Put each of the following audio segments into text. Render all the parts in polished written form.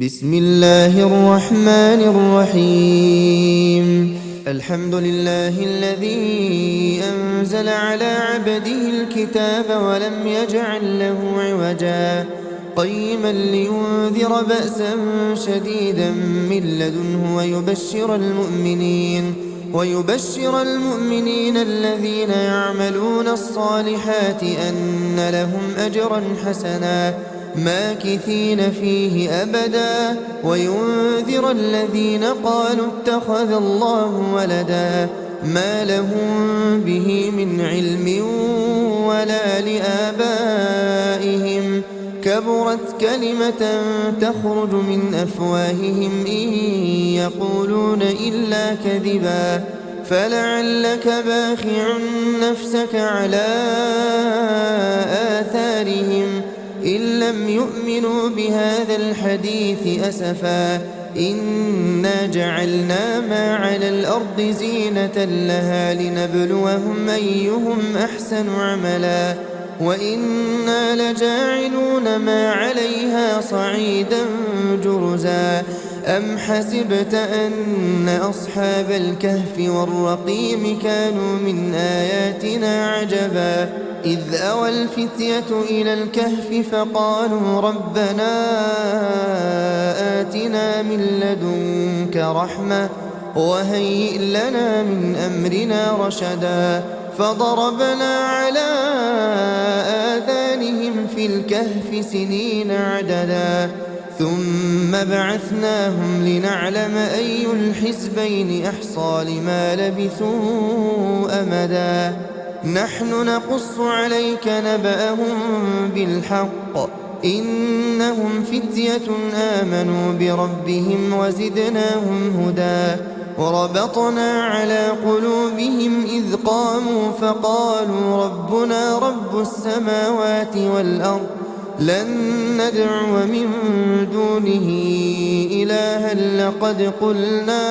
بسم الله الرحمن الرحيم. الحمد لله الذي أنزل على عبده الكتاب ولم يجعل له عوجا قيما لينذر بأسا شديدا من لدنه ويبشر المؤمنين الذين يعملون الصالحات أن لهم أجرا حسنا ماكثين فيه أبدا وينذر الذين قالوا اتخذ الله ولدا ما لهم به من علم ولا لآبائهم كبرت كلمة تخرج من أفواههم إن يقولون إلا كذبا فلعلك باخع نفسك على آثارهم إن لم يؤمنوا بهذا الحديث أسفا إنا جعلنا ما على الأرض زينة لها لنبلوهم أيهم أحسن عملا وإنا لجاعلون ما عليها صعيدا جرزا أم حسبت أن أصحاب الكهف والرقيم كانوا من آياتنا عجبا إذ أوى الفتية إلى الكهف فقالوا ربنا آتنا من لدنك رحمة وهيئ لنا من أمرنا رشدا فضربنا على آذانهم في الكهف سنين عددا ثم بعثناهم لنعلم أي الحزبين أحصى لما لبثوا أمدا نحن نقص عليك نبأهم بالحق إنهم فتية آمنوا بربهم وزدناهم هدى وربطنا على قلوبهم إذ قاموا فقالوا ربنا رب السماوات والأرض لن ندعو من دونه إلها لقد قلنا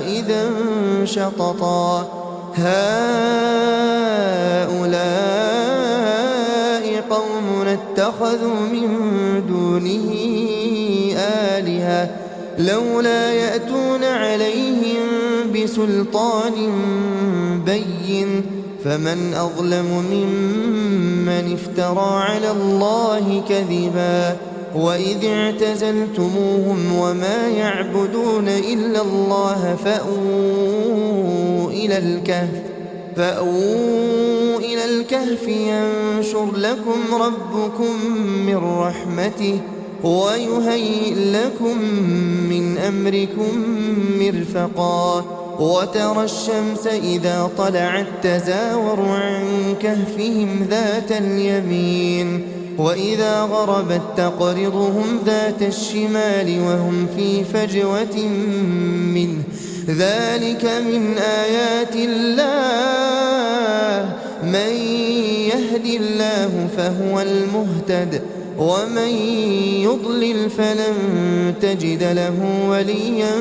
إذا شططا هؤلاء قومنا اتخذوا من دونه آلهة لولا يأتون عليهم بسلطان بين فمن أظلم ممن افترى على الله كذبا وإذ اعتزلتموهم وما يعبدون إلا الله فأووا إلى الكهف ينشر لكم ربكم من رحمته ويهيئ لكم من أمركم مرفقا وترى الشمس إذا طلعت تزاور عن كهفهم ذات اليمين وإذا غربت تقرضهم ذات الشمال وهم في فجوة منه ذلك من آيات الله من يهد الله فهو المهتد ومن يضلل فلن تجد له وليا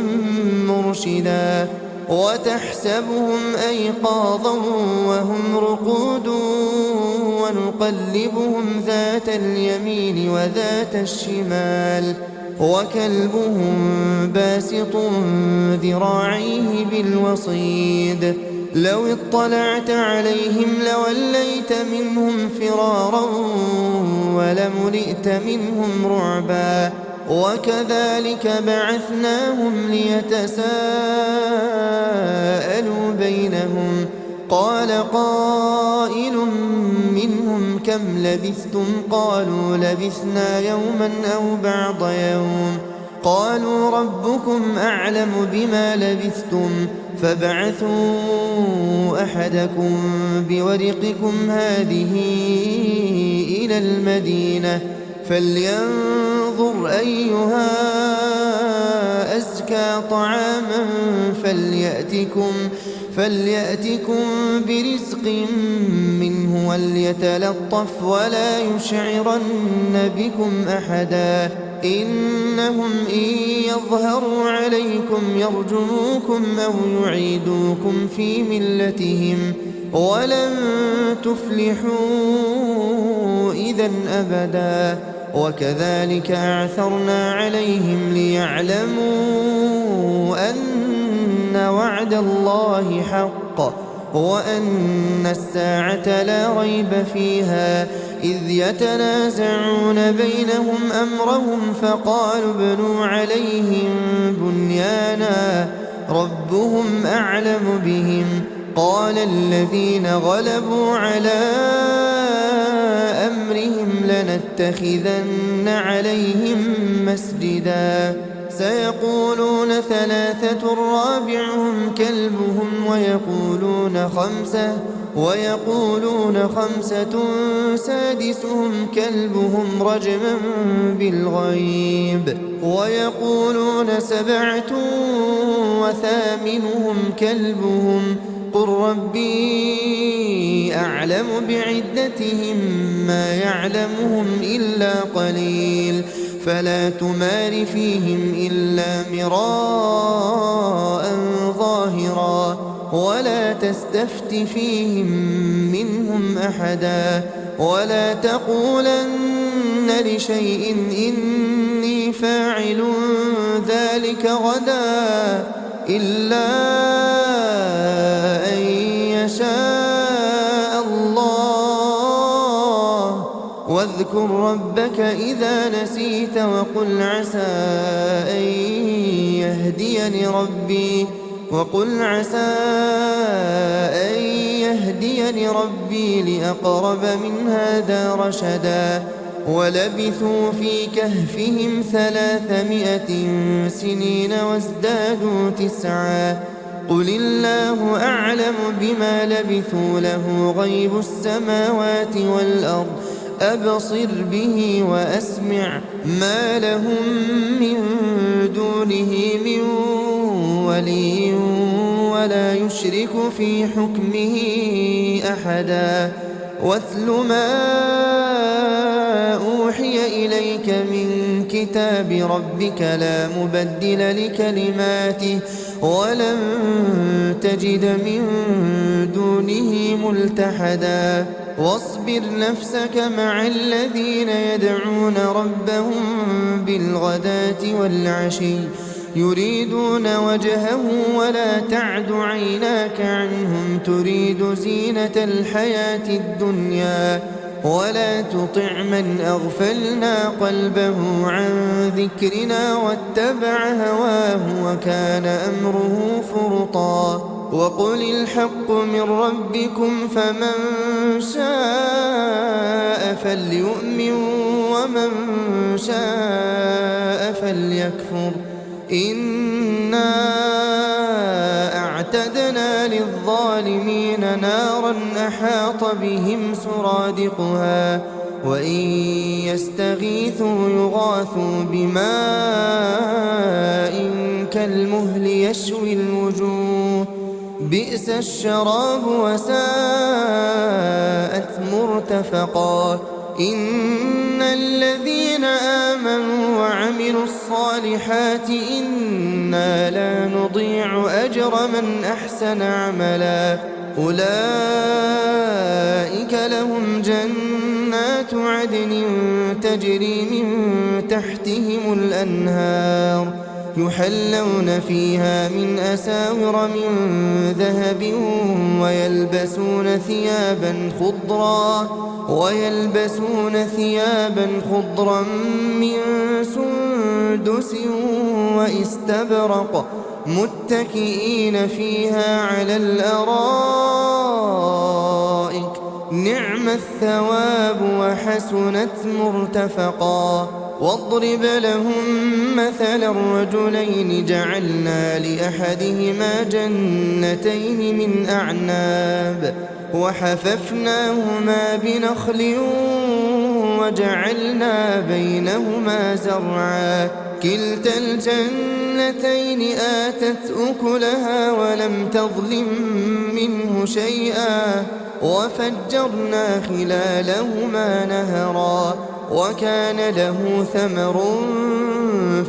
مرشدا وتحسبهم أيقاظا وهم رقود ونقلبهم ذات اليمين وذات الشمال وكلبهم باسط ذراعيه بالوصيد لو اطلعت عليهم لوليت منهم فرارا ولملئت منهم رعبا وكذلك بعثناهم ليتساءلوا بينهم قال قائل منهم كم لبثتم قالوا لبثنا يوما أو بعض يوم قالوا ربكم أعلم بما لبثتم فابعثوا أحدكم بورقكم هذه إلى المدينة فلينظر أيها أزكى طعاما فليأتكم برزق منه وليتلطف ولا يشعرن بكم أحدا إنهم إن يظهروا عليكم يرجموكم أو يعيدوكم في ملتهم ولن تفلحوا إذا أبدا وكذلك أعثرنا عليهم ليعلموا أن وعد الله حق وأن الساعة لا ريب فيها إذ يتنازعون بينهم أمرهم فقالوا ابنوا عليهم بنيانا ربهم أعلم بهم قال الذين غلبوا على أمرهم لنتخذن عليهم مسجدا سيقولون ثلاثة رابعهم كلبهم ويقولون خمسة سادسهم كلبهم رجما بالغيب ويقولون سبعة وثامنهم كلبهم قل ربي أعلم بعدتهم ما يعلمهم إلا قليل فلا تمار فيهم إلا مراء ظاهرا ولا تستفت فيهم منهم أحدا ولا تقولن لشيء إني فاعل ذلك غدا إلا أن يشاء الله واذكر ربك إذا نسيت وقل عسى أن يهديني ربي لأقرب من هذا رشدا ولبثوا في كهفهم 300 سنين وازدادوا 9 قل الله أعلم بما لبثوا له غيب السماوات والأرض أبصر به وأسمع ما لهم من دونه من ولي ولا يشرك في حكمه أحدا واتل ما أوحي إليك من كتاب ربك لا مبدل لكلماته ولن تجد من دونه ملتحدا واصبر نفسك مع الذين يدعون ربهم بالغداة والعشي يريدون وجهه ولا تعد عيناك عنهم تريد زينة الحياة الدنيا ولا تطع من أغفلنا قلبه عن ذكرنا واتبع هواه وكان أمره فرطا وقل الحق من ربكم فمن شاء فليؤمن ومن شاء فليكفر إنا أعتدنا للظالمين نارا أحاط بهم سرادقها وإن يستغيثوا يغاثوا بماء كالمهل يشوي الوجوه بئس الشراب وساءت مرتفقا إن الذين آمنوا وعملوا الصالحات إنا لا نضيع أجر من أحسن عملا أولئك لهم جنات عدن تجري من تحتهم الأنهار يحلون فيها من أساور من ذهب ويلبسون ثيابا خضرا من سندس واستبرق متكئين فيها على الأرائك نعم الثواب وحسنت مرتفقا واضرب لهم مثلا الرجلين جعلنا لأحدهما جنتين من أعناب وحففناهما بنخل وجعلنا بينهما زرعا كلتا الجنتين آتت أكلها ولم تظلم منه شيئا وفجرنا خلالهما نهرا وكان له ثمر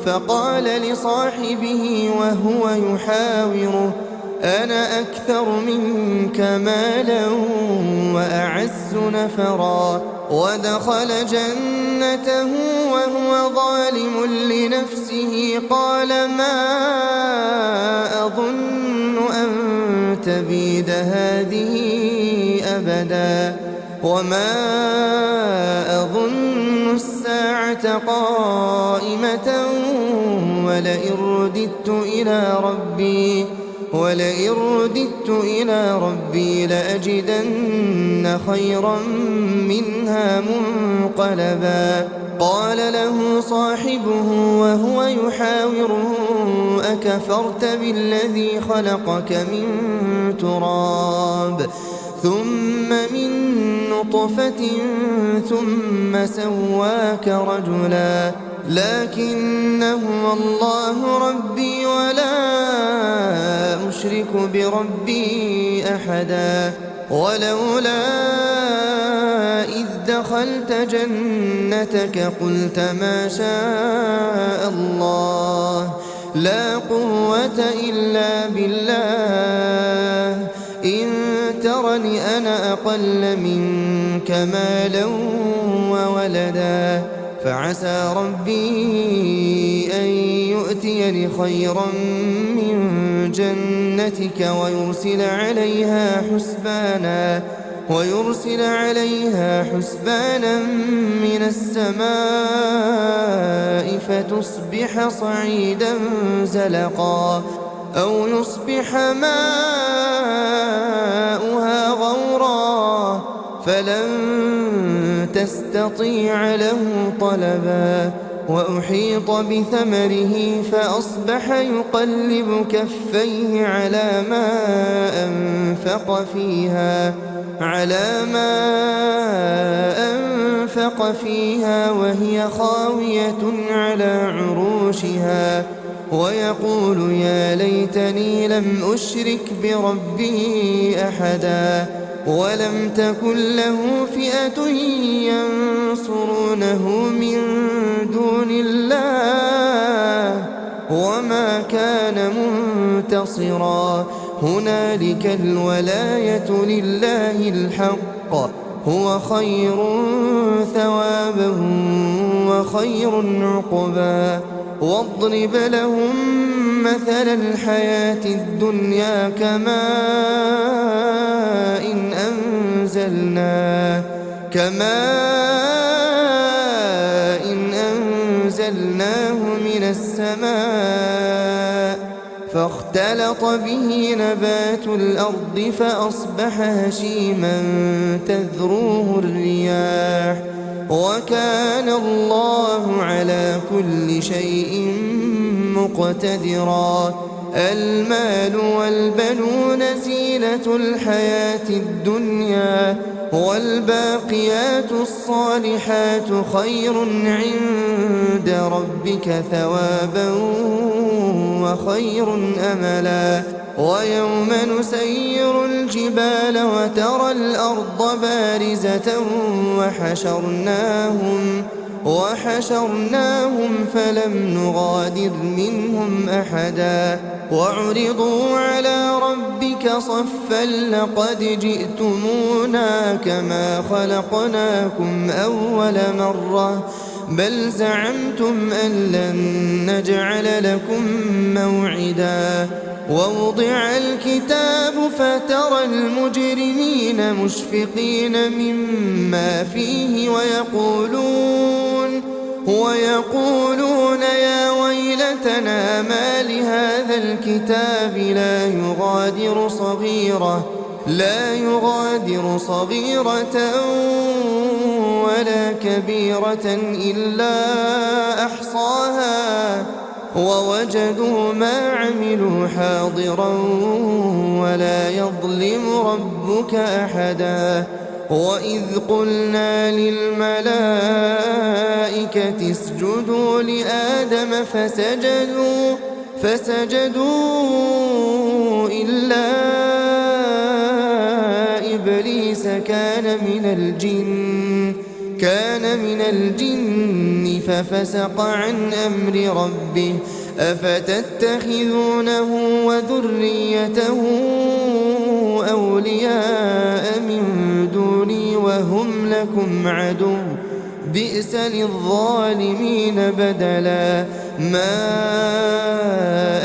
فقال لصاحبه وهو يحاوره أنا أكثر منك مالا وأعز نفرا ودخل جنته وهو ظالم لنفسه قال ما أظن أن تبيد هذه أبدا وما أظن الساعة قائمة ولئن رددت إلى ربي لأجدن خيرا منها منقلبا قال له صاحبه وهو يحاوره أكفرت بالذي خلقك من تراب ثم من نطفة ثم سواك رجلا لكن هو الله ربي ولا أشرك بربي أحدا ولولا إذ دخلت جنتك قلت ما شاء الله لا قوة إلا بالله إن ترني أنا أقل منك مالا وولدا فعسى ربي أن يؤتيني خيرا من جنتك ويرسل عليها حسبانا من السماء فتصبح صعيدا زلقا أو يصبح ماؤها غورا فلن تستطيع له طلبا وأحيط بثمره فأصبح يقلب كفيه على ما أنفق فيها وهي خاوية على عروشها ويقول يا ليتني لم أشرك بربي أحدا ولم تكن له فئة ينصرونه من دون الله وما كان منتصرا هنالك الولاية لله الحق هو خير ثوابا وخير عقبا واضرب لهم مثل الحياة الدنيا كماء إن أنزلناه من السماء فاختلط به نبات الأرض فأصبح هشيما تذروه الرياح وكان الله على كل شيء مقتدرا المال والبنون زينة الحياة الدنيا والباقيات الصالحات خير عند ربك ثوابا وخير أملا ويوم نسير الجبال وترى الأرض بارزة وحشرناهم فلم نغادر منهم أحدا وعرضوا على ربك صفا لقد جئتمونا كما خلقناكم أول مرة بل زعمتم أن لن نجعل لكم موعدا ووضع الكتاب فترى المجرمين مشفقين مما فيه ويقولون يا ويلتنا ما لهذا الكتاب لا يغادر صغيرة ولا كبيرة إلا أحصاها ووجدوا ما عملوا حاضرا ولا يظلم ربك أحدا وإذ قلنا للملائكة اسجدوا لآدم فسجدوا إلا إبليس كان من الجن ففسق عن أمر ربه أفتتخذونه وذريته أولياء من دوني وهم لكم عدو بئس للظالمين بدلا ما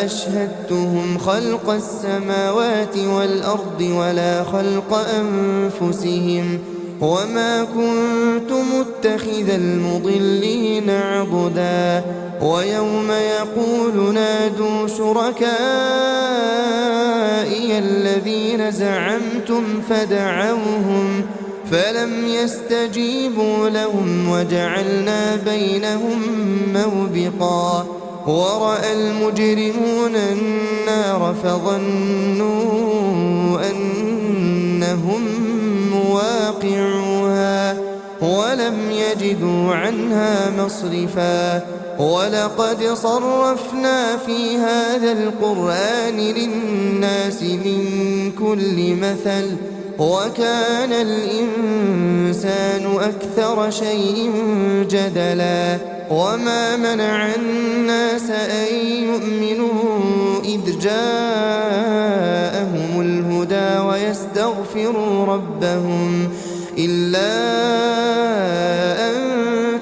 أشهدتهم خلق السماوات والأرض ولا خلق أنفسهم وما كنت متخذ المضلين عضدا ويوم يقول نادوا شركائي الذين زعمتم فدعوهم فلم يستجيبوا لهم وجعلنا بينهم موبقا ورأى المجرمون النار فظنوا أنهم مواقعوها ولم يجدوا عنها مصرفا ولقد صرفنا في هذا القرآن للناس من كل مثل وكان الإنسان أكثر شيء جدلا وما منع الناس أن يؤمنوا إذ جاءهم الهدى ويستغفروا ربهم إلا أن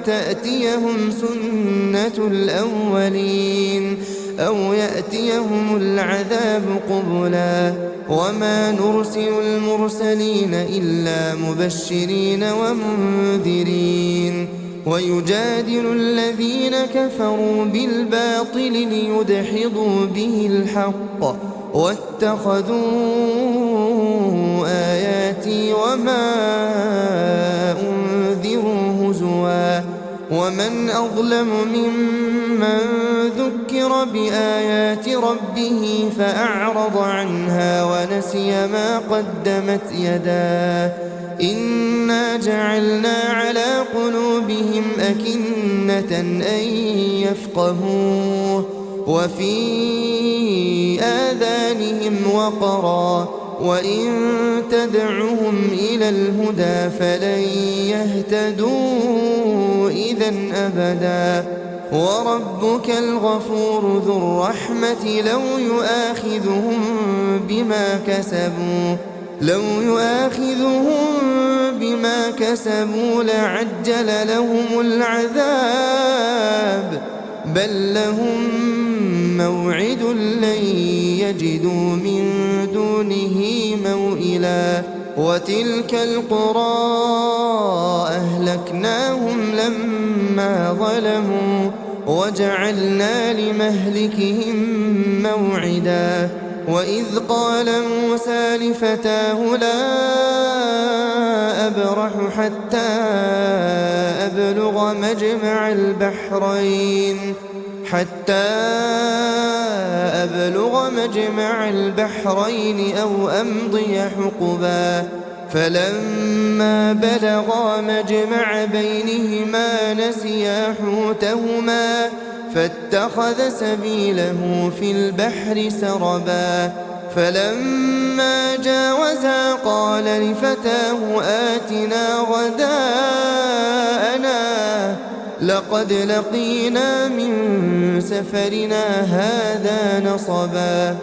تأتيهم سنة الأولين أو يأتيهم العذاب قبلا وما نرسل المرسلين إلا مبشرين ومنذرين ويجادل الذين كفروا بالباطل ليدحضوا به الحق واتخذوا آياتي وما أنذروا هزوا ومن أظلم ممن ذكر بآيات ربه فأعرض عنها ونسي ما قدمت يداه إنا جعلنا على قلوبهم أكنة أن يفقهوه وفي آذانهم وقرا وإن تدعهم إلى الهدى فلن يهتدوا إذا أبدا وربك الغفور ذو الرحمة لو يؤاخذهم بما كسبوا لعجل لهم العذاب بل لهم موعد لن يجدوا من دونه موئلا وتلك القرى أهلكناهم لما ظلموا وجعلنا لمهلكهم موعدا وإذ قال موسى لفتاه لا أبرح حتى أبلغ مجمع البحرين أو أمضي حقبا فلما بلغا مجمع بينهما نسيا حوتهما فاتخذ سبيله في البحر سربا فلما جاوزا قال لفتاه آتنا غداءنا لقد لقينا من سفرنا هذا نصبا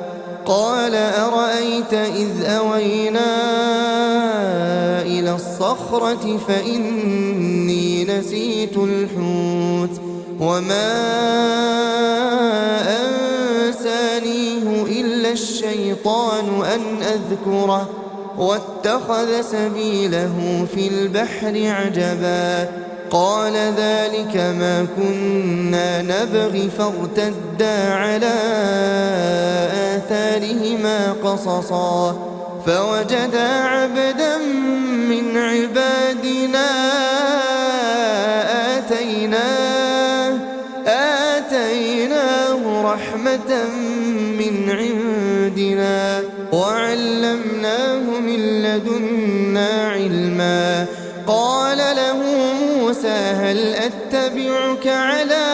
قال أرأيت إذ أوينا إلى الصخرة فإني نسيت الحوت وما أنسانيه إلا الشيطان أن أذكره واتخذ سبيله في البحر عجبا قال ذلك ما كنا نبغي فارتدا على آثارهما قصصا فوجدا عبدا من عبادنا آتيناه رحمة من عندنا وعلمناه من لدنا علما قال له موسى هل أتبعك على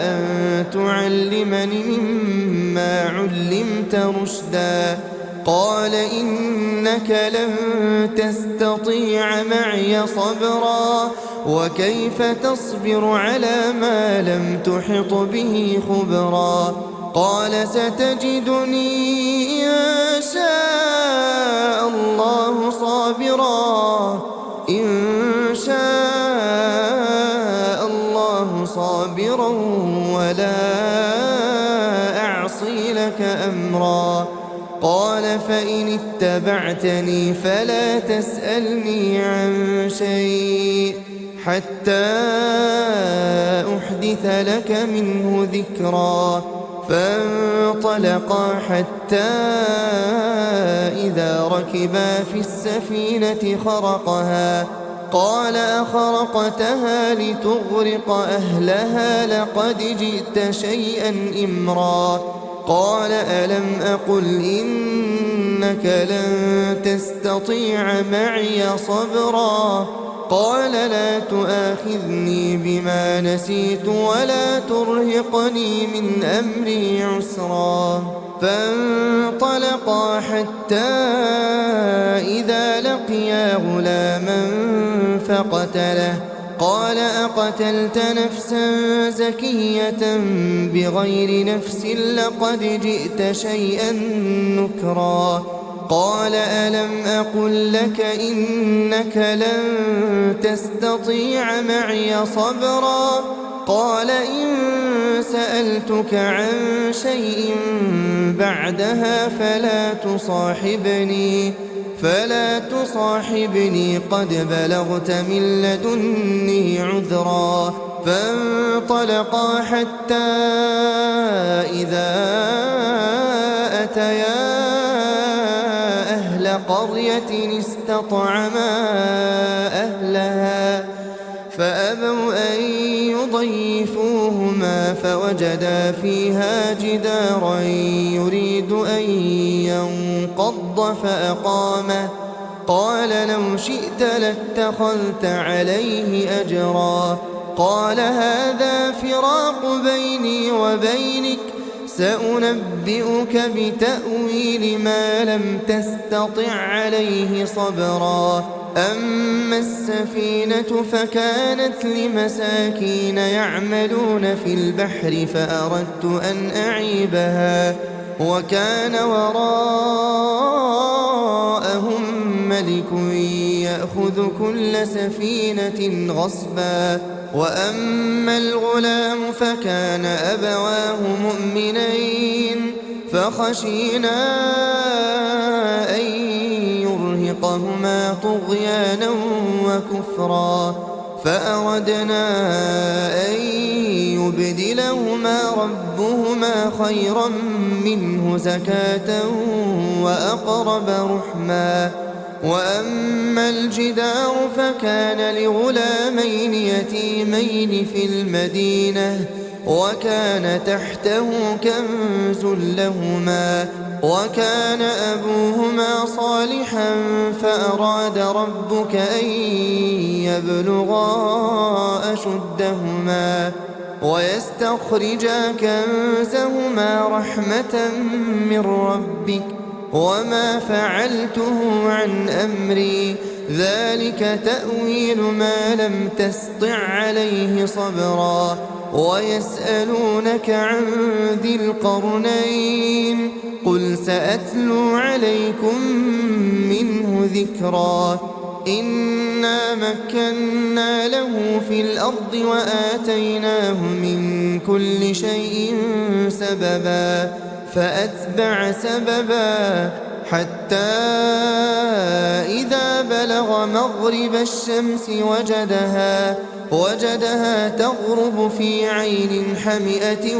أن تعلمني مما علمت رشدا قال إنك لن تستطيع معي صبرا وكيف تصبر على ما لم تحط به خبرا قال ستجدني إن شاء الله صابرا إن شاء الله صابرا ولا أعصي لك أمرا. قال فإن اتبعتني فلا تسألني عن شيء حتى أحدث لك منه ذكرا. فانطلقا حتى إذا ركبا في السفينة خرقها قال أخرقتها لتغرق أهلها لقد جئت شيئا إمرا. قال ألم أقل إنك لن تستطيع معي صبرا. قال لا تؤاخذني بما نسيت ولا ترهقني من أمري عسرا. فانطلقا حتى إذا لقيا غلاما فقتله. قال أقتلت نفسا زكية بغير نفس لقد جئت شيئا نكرا. قال ألم أقل لك إنك لن تستطيع معي صبرا. قال إن سألتك عن شيء بعدها فلا تصاحبني قد بلغت من لدني عذرا. فانطلقا حتى إذا أتيا أهل قرية استطعما أهلها فأبوا أن يضيفوهما فوجدا فيها جدارا يريد أن ينقض فأقامه. قال لو شئت لاتخذت عليه أجرا. قال هذا فراق بيني وبينك سأنبئك بتأويل ما لم تستطع عليه صبرا. أما السفينة فكانت لمساكين يعملون في البحر فأردت أن أعيبها وكان وراءهم ملك يأخذ كل سفينة غصبا. وأما الغلام فكان أبواه مؤمنين فخشينا أن يرهقهما طغيانا وكفرا. فأردنا أن يبدلهما ربهما خيرا منه زكاة وأقرب رحما. وأما الجدار فكان لغلامين يتيمين في المدينة وكان تحته كنز لهما وكان أبوهما صالحا فأراد ربك أن يبلغا أشدهما ويستخرجا كنزهما رحمة من ربك وما فعلته عن أمري ذلك تأويل ما لم تسطع عليه صبرا. ويسألونك عن ذي القرنين قل سأتلو عليكم منه ذكرا. إنا مكنا له في الأرض وآتيناه من كل شيء سببا فأتبع سببا حتى إذا بلغ مغرب الشمس وجدها تغرب في عين حمئة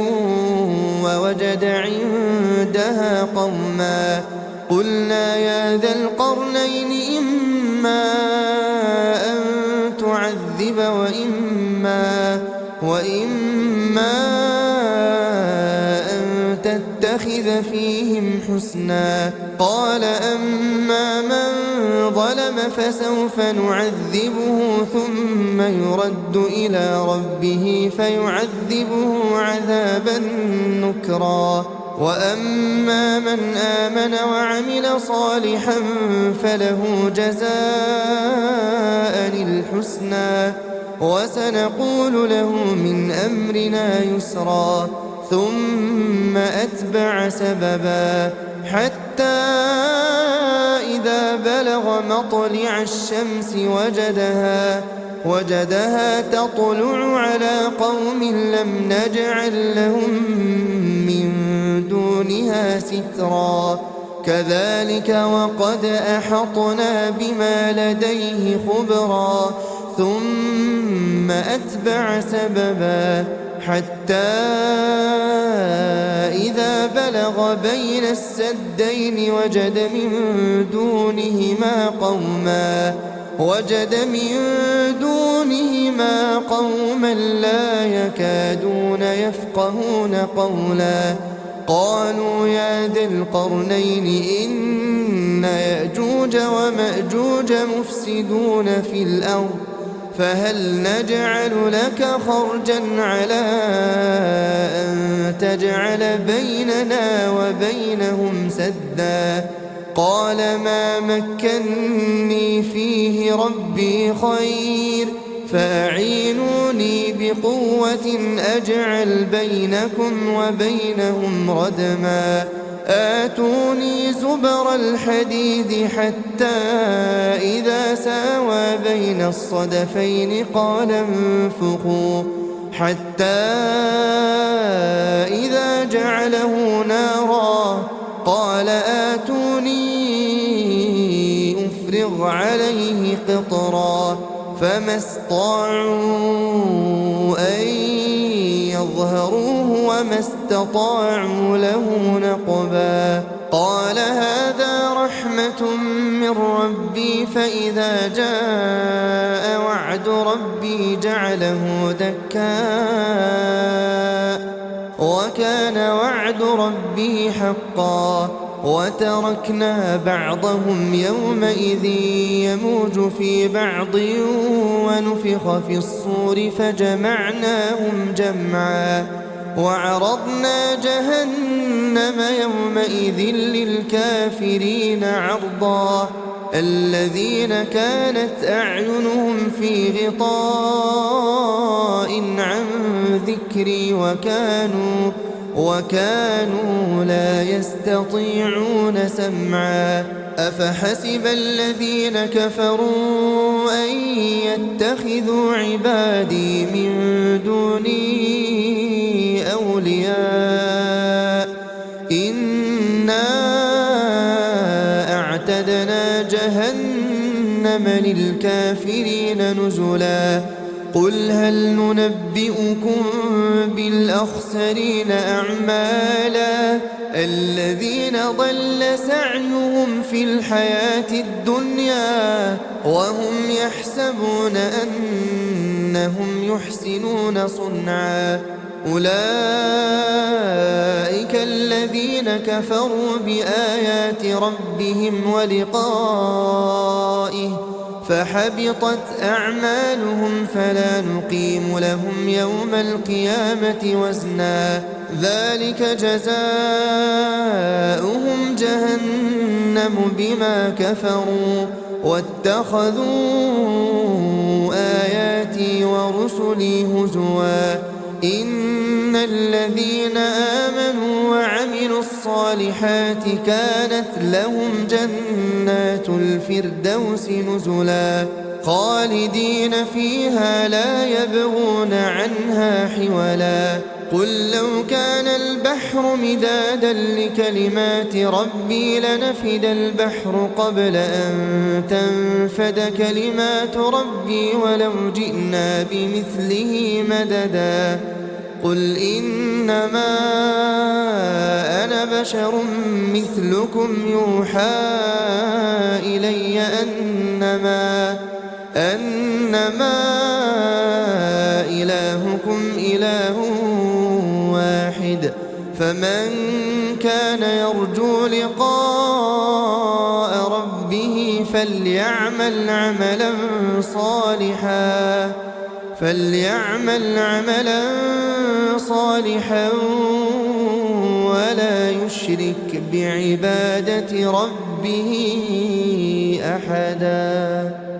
ووجد عندها قوما. قلنا يا ذا القرنين إما أن تعذب وإما أن تتخذ فيهم حسنا. قال أما من ظلم فسوف نعذبه ثم يرد إلى ربه فيعذبه عذابا نكرا. وأما من آمن وعمل صالحا فله جزاء الحسنى وسنقول له من أمرنا يسرا. ثم أتبع سببا حتى إذا بلغ مطلع الشمس وجدها تطلع على قوم لم نجعل لهم من دونها سترا كذلك وقد أحطنا بما لديه خبرا ثم أتبع سببا حتى إذا بلغ بين السدين وجد من دونهما قوما لا يكادون يفقهون قولا قالوا يا ذا القرنين إن يأجوج ومأجوج مفسدون في الأرض فهل نجعل لك خرجا على أن تجعل بيننا وبينهم سدا قال ما مكني فيه ربي خير فأعينوني بقوة أجعل بينكم وبينهم ردما آتوني زبر الحديد حتى إذا ساوى بين الصدفين قال انفخوا حتى إذا جعله نارا قال آتوني أفرغ عليه قطرا فما استطاعوا أن يظهروه وما استطاعوا له نقبا قال هذا رحمة من ربي فإذا جاء وعد ربي جعله دكاء وكان وعد ربي حقا وتركنا بعضهم يومئذ يموج في بعض ونفخ في الصور فجمعناهم جمعا وعرضنا جهنم يومئذ للكافرين عرضا الذين كانت أعينهم في غطاء عن ذكري وكانوا لا يستطيعون سمعا أفحسب الذين كفروا أن يتخذوا عبادي من دوني أولياء إنا أعتدنا جهنم للكافرين نزلا قل هل ننبئكم بالأخسرين أعمالا الذين ضل سعيهم في الحياة الدنيا وهم يحسبون أنهم يحسنون صنعا أولئك الذين كفروا بآيات ربهم ولقائه فحبطت أعمالهم فلا نقيم لهم يوم القيامة وزنا ذلك جزاؤهم جهنم بما كفروا واتخذوا آياتي ورسلي هزوا إن الذين آمنوا وعملوا الصالحات كانت لهم جنات الفردوس نزلا خالدين فيها لا يبغون عنها حولا قل لو كان البحر مدادا لكلمات ربي لنفد البحر قبل أن تنفد كلمات ربي ولو جئنا بمثله مددا قل إنما أنا بشر مثلكم يوحى إلي أنما إلهكم إله واحد فمن كان يرجو لقاء ربه فليعمل عملا صالحا ولا يشرك بعبادة ربه أحدا.